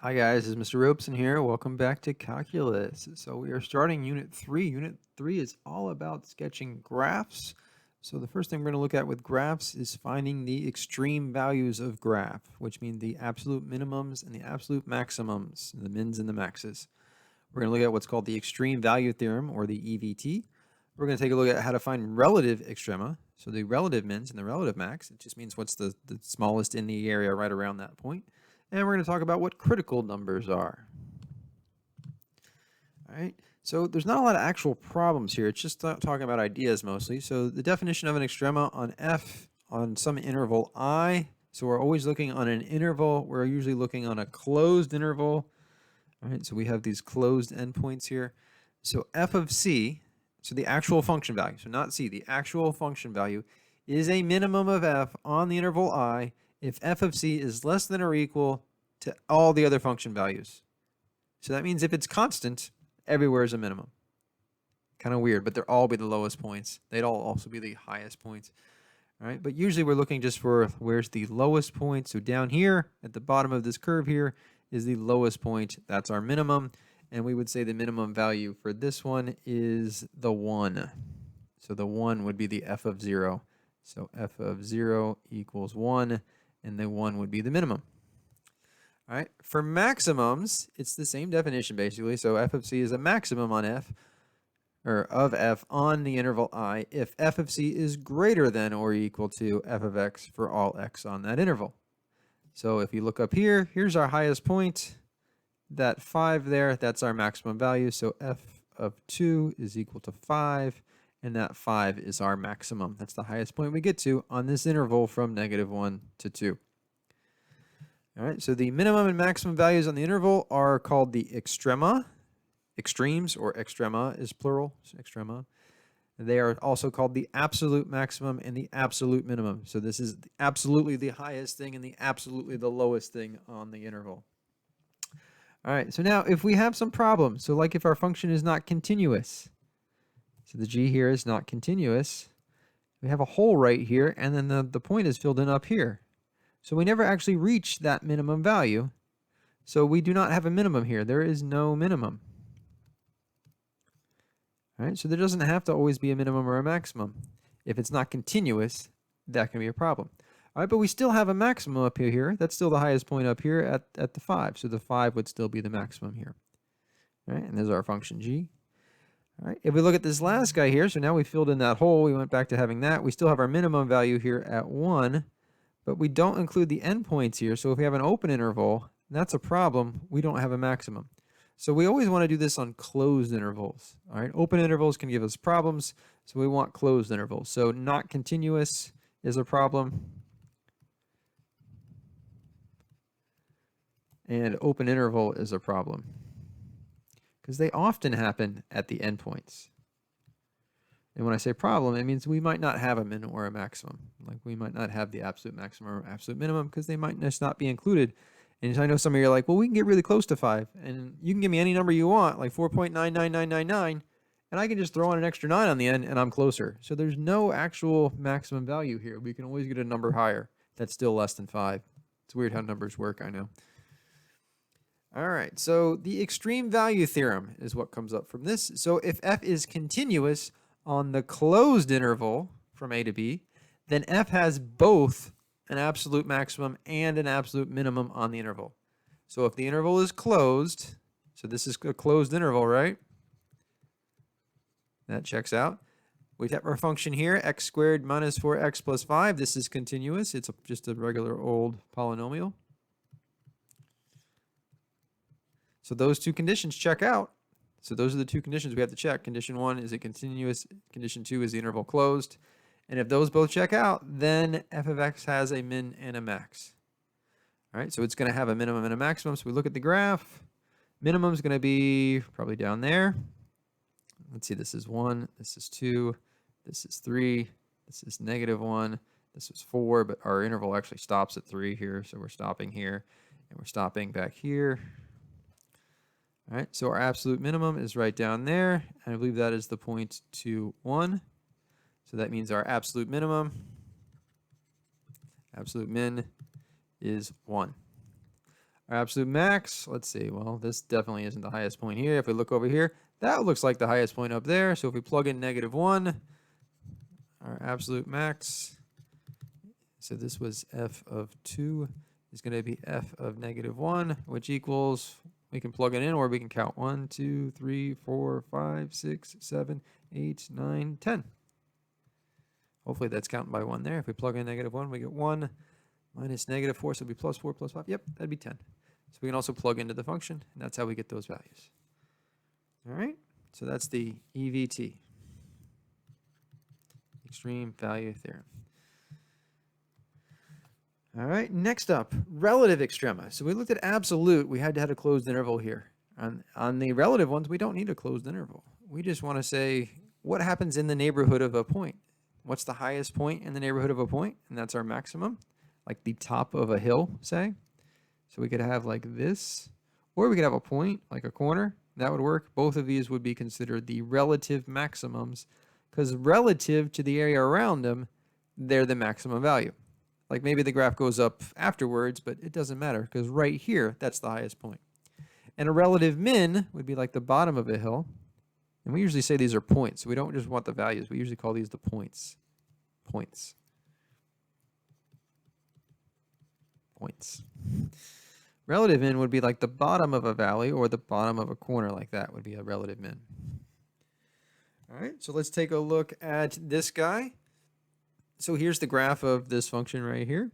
Hi guys, this is Mr. Robeson here. Welcome back to Calculus. So we are starting Unit 3. Unit 3 is all about sketching graphs. So the first thing we're going to look at with graphs is finding the extreme values of graph, which mean the absolute minimums and the absolute maximums, the mins and the maxes. We're going to look at what's called the extreme value theorem, or the EVT. We're going to take a look at how to find relative extrema, so the relative mins and the relative max. It just means what's the smallest in the area right around that point. And we're going to talk about what critical numbers are. All right, so there's not a lot of actual problems here. It's just talking about ideas mostly. So the definition of an extrema on f on some interval I. So we're always looking on an interval. We're usually looking on a closed interval. All right, so we have these closed endpoints here. So f of c, so the actual function value, so not c, the actual function value is a minimum of f on the interval I if f of c is less than or equal to all the other function values. So that means if it's constant, everywhere is a minimum. Kind of weird, but they'll all be the lowest points. They'd all also be the highest points. All right, but usually we're looking just for where's the lowest point. So down here at the bottom of this curve here is the lowest point. That's our minimum. And we would say the minimum value for this one is the 1. So the 1 would be the f of 0. So f of 0 equals 1. And the 1 would be the minimum. All right, for maximums, it's the same definition basically. So f of c is a maximum on f, or of f on the interval I, if f of c is greater than or equal to f of x for all x on that interval. So if you look up here, here's our highest point. That 5 there, that's our maximum value. So f of 2 is equal to 5. And that 5 is our maximum. That's the highest point we get to on this interval from -1 to 2. All right, so the minimum and maximum values on the interval are called the extrema. Extremes, or extrema is plural, so extrema. They are also called the absolute maximum and the absolute minimum. So this is absolutely the highest thing and the absolutely the lowest thing on the interval. All right, so now if we have some problems, so like if our function is not continuous, so the g here is not continuous, we have a hole right here, and then the point is filled in up here. So we never actually reach that minimum value. So we do not have a minimum here. There is no minimum. All right, so there doesn't have to always be a minimum or a maximum. If it's not continuous, that can be a problem. All right, but we still have a maximum up here. That's still the highest point up here at the 5. So the 5 would still be the maximum here. All right, and there's our function g. All right, if we look at this last guy here, so now we filled in that hole. We went back to having that. We still have our minimum value here at 1, but we don't include the endpoints here. So if we have an open interval, that's a problem. We don't have a maximum. So we always want to do this on closed intervals. All right, open intervals can give us problems, so we want closed intervals. So not continuous is a problem, and open interval is a problem, because they often happen at the endpoints. And when I say problem, it means we might not have a min or a maximum. Like we might not have the absolute maximum or absolute minimum, because they might just not be included. And I know some of you are like, well, we can get really close to 5. And you can give me any number you want, like 4.99999, and I can just throw on an extra 9 on the end, and I'm closer. So there's no actual maximum value here. We can always get a number higher that's still less than 5. It's weird how numbers work, I know. All right, so the extreme value theorem is what comes up from this. So if f is continuous on the closed interval from a to b, then f has both an absolute maximum and an absolute minimum on the interval. So if the interval is closed, so this is a closed interval, right? That checks out. We have our function here, x squared minus 4x plus 5. This is continuous. It's just a regular old polynomial. So those two conditions check out. So those are the two conditions we have to check. Condition 1 is it continuous. Condition 2 is the interval closed. And if those both check out, then f of x has a min and a max. All right, so it's going to have a minimum and a maximum. So we look at the graph. Minimum is going to be probably down there. Let's see, this is 1, this is 2, this is 3, this is -1, this is 4, but our interval actually stops at 3 here. So we're stopping here, and we're stopping back here. All right, so our absolute minimum is right down there. And I believe that is the point 2, 1. So that means our absolute minimum, absolute min, is 1. Our absolute max, let's see, well, this definitely isn't the highest point here. If we look over here, that looks like the highest point up there. So if we plug in -1, our absolute max, so this was f of 2, is going to be f of -1, which equals, we can plug it in or we can count 1, 2, 3, 4, 5, 6, 7, 8, 9, 10. Hopefully that's counting by 1 there. If we plug in -1, we get 1 minus -4, so it'll be +4 plus 5. Yep, that'd be 10. So we can also plug into the function, and that's how we get those values. All right, so that's the EVT, extreme value theorem. All right, next up, relative extrema. So we looked at absolute, we had to have a closed interval here. On the relative ones, we don't need a closed interval. We just want to say what happens in the neighborhood of a point. What's the highest point in the neighborhood of a point? And that's our maximum, like the top of a hill, say. So we could have like this, or we could have a point, like a corner. That would work. Both of these would be considered the relative maximums, because relative to the area around them, they're the maximum value. Like maybe the graph goes up afterwards, but it doesn't matter, because right here, that's the highest point. And a relative min would be like the bottom of a hill. And we usually say these are points. So we don't just want the values. We usually call these the points. Points. Points. Relative min would be like the bottom of a valley or the bottom of a corner, like that would be a relative min. All right, so let's take a look at this guy. So here's the graph of this function right here.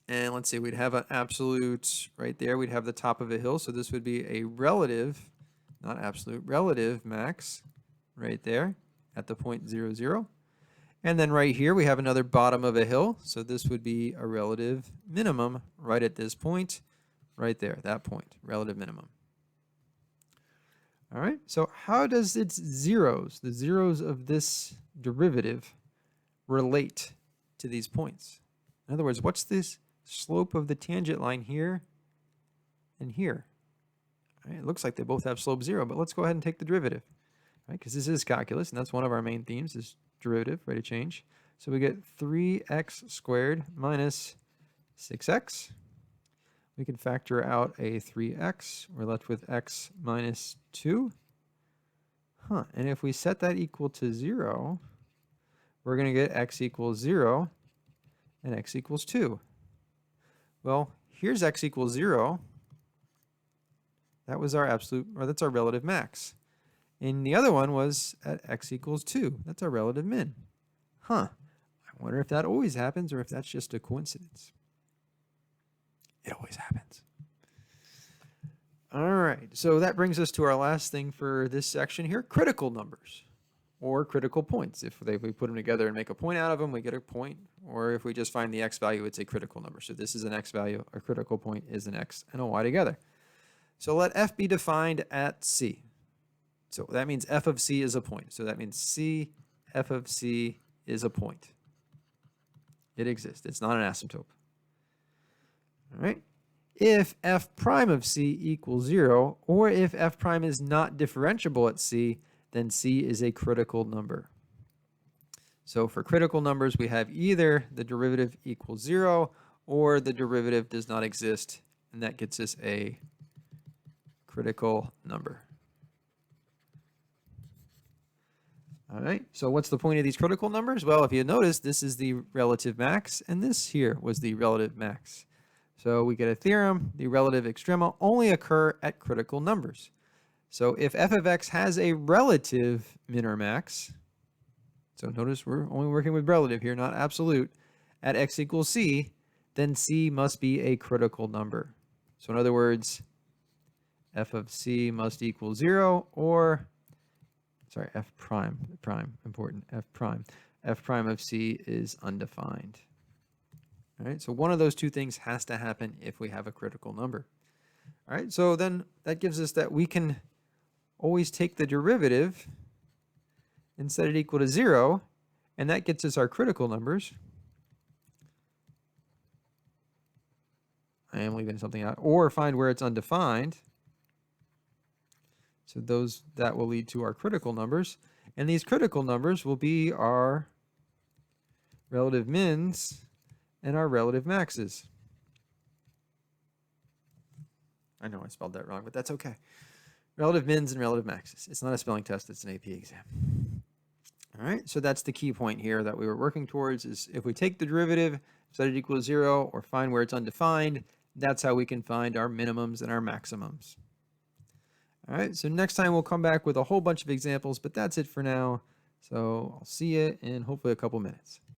And let's see, we'd have an absolute right there. We'd have the top of a hill. So this would be a relative, not absolute, relative max right there at the point 0, 0. And then right here, we have another bottom of a hill. So this would be a relative minimum right at this point, right there, that point, relative minimum. All right, so how does its zeros, the zeros of this derivative, relate to these points? In other words, what's this slope of the tangent line here and here? All right, it looks like they both have slope 0, but let's go ahead and take the derivative, right? Because this is calculus, and that's one of our main themes, is derivative, rate of change. So we get 3x squared minus 6x. We can factor out a 3x. We're left with x minus 2. And if we set that equal to 0, we're going to get x equals 0 and x equals 2. Well, here's x equals 0. That was our absolute, or that's our relative max. And the other one was at x equals 2. That's our relative min. I wonder if that always happens or if that's just a coincidence. It always happens. All right, so that brings us to our last thing for this section here, critical numbers or critical points. If we put them together and make a point out of them, we get a point. Or if we just find the x value, it's a critical number. So this is an x value. A critical point is an x and a y together. So let f be defined at c. So that means f of c is a point. So that means c, f of c is a point. It exists. It's not an asymptote. All right. If f prime of c equals 0, or if f prime is not differentiable at c, then c is a critical number. So for critical numbers, we have either the derivative equals 0, or the derivative does not exist, and that gets us a critical number. All right, so what's the point of these critical numbers? Well, if you notice, this is the relative max, and this here was the relative max. So we get a theorem, the relative extrema only occur at critical numbers. So if f of x has a relative min or max, so notice we're only working with relative here, not absolute, at x equals c, then c must be a critical number. So in other words, f of c must equal 0, or sorry, f prime, important, f prime of c is undefined. All right, so one of those two things has to happen if we have a critical number. All right, so then that gives us that we can always take the derivative and set it equal to 0, and that gets us our critical numbers. I am leaving something out, or find where it's undefined. So that will lead to our critical numbers, and these critical numbers will be our relative mins and our relative maxes. I know I spelled that wrong, but that's okay. Relative mins and relative maxes. It's not a spelling test, it's an AP exam. All right, so that's the key point here that we were working towards is if we take the derivative, set it equal to 0, or find where it's undefined, that's how we can find our minimums and our maximums. All right, so next time we'll come back with a whole bunch of examples, but that's it for now. So I'll see you in hopefully a couple minutes.